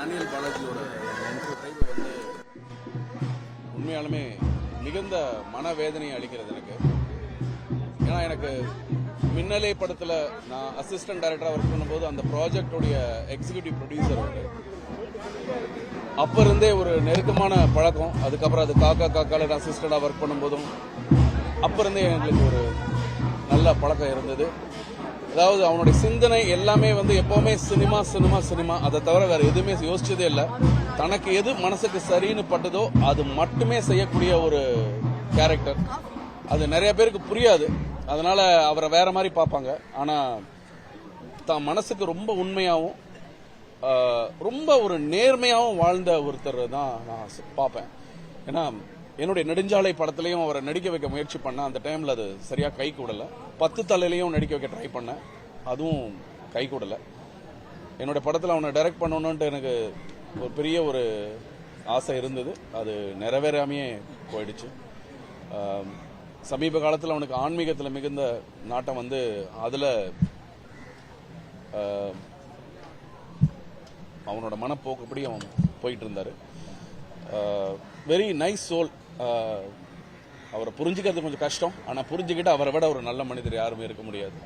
Daniel பாலாஜியோட time வந்து உண்மையாலுமே மிகுந்த மனவேதனையை அளிக்கிறது எனக்கு. ஏன்னா எனக்கு மின்னலே படத்தில் நான் அசிஸ்டன்ட் டைரக்டராக ஒர்க் பண்ணும்போது அந்த ப்ராஜெக்டோடைய எக்ஸிக்யூட்டிவ் ப்ரொடியூசர் வந்து அப்போ இருந்தே ஒரு நெருக்கமான பழக்கம். அதுக்கப்புறம் அது காக்கால அசிஸ்டண்டாக ஒர்க் பண்ணும்போதும் அப்போ இருந்தே எங்களுக்கு ஒரு நல்ல பழக்கம் இருந்தது. அதாவது அவனுடைய சிந்தனை எல்லாமே வந்து எப்பவுமே சினிமா சினிமா சினிமா, அதை தவிர வேற எதுவுமே யோசிச்சதே இல்லை. தனக்கு எது மனசுக்கு சரின்னு பட்டதோ அது மட்டுமே செய்யக்கூடிய ஒரு கேரக்டர். அது நிறைய பேருக்கு புரியாது, அதனால அவரை வேற மாதிரி பார்ப்பாங்க. ஆனா தான் மனசுக்கு ரொம்ப உண்மையாகவும் ரொம்ப ஒரு நேர்மையாகவும் வாழ்ந்த ஒருத்தர் தான் நான் பார்ப்பேன். ஏன்னா என்னுடைய நெடுஞ்சாலை படத்திலையும் அவரை நடிக்க வைக்க முயற்சி பண்ணேன். அந்த டைம்ல அது சரியா கை கூடல. 10 தலையிலையும் நடிக்க வைக்க ட்ரை பண்ணேன், அதுவும் கை கூடல. என்னுடைய படத்தில் அவனை டைரக்ட் பண்ணணும்ட்டு எனக்கு ஒரு பெரிய ஒரு ஆசை இருந்தது, அது நிறைவேறாமையே போயிடுச்சு. சமீப காலத்தில் அவனுக்கு ஆன்மீகத்தில் மிகுந்த நாட்டம் வந்து அதில் அவனோட மனப்போக்குப்படி அவன் போயிட்டு இருந்தாரு. Very nice soul. அவரை புரிஞ்சுக்கிறது கொஞ்சம் கஷ்டம், ஆனால் புரிஞ்சுக்கிட்டு அவரை விட ஒரு நல்ல மனிதர் யாருமே இருக்க முடியாது.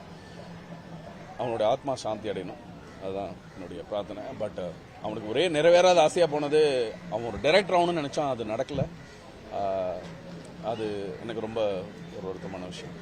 அவனுடைய ஆத்மா சாந்தி அடையணும், அதுதான் என்னுடைய பிரார்த்தனை. பட் அவனுக்கு ஒரே நிறைவேறாத ஆசையாக போனது, அவன் ஒரு டைரக்டர் ஆகணும்னு நினச்சான், அது நடக்கலை. அது எனக்கு ரொம்ப ஒரு வருத்தமான விஷயம்.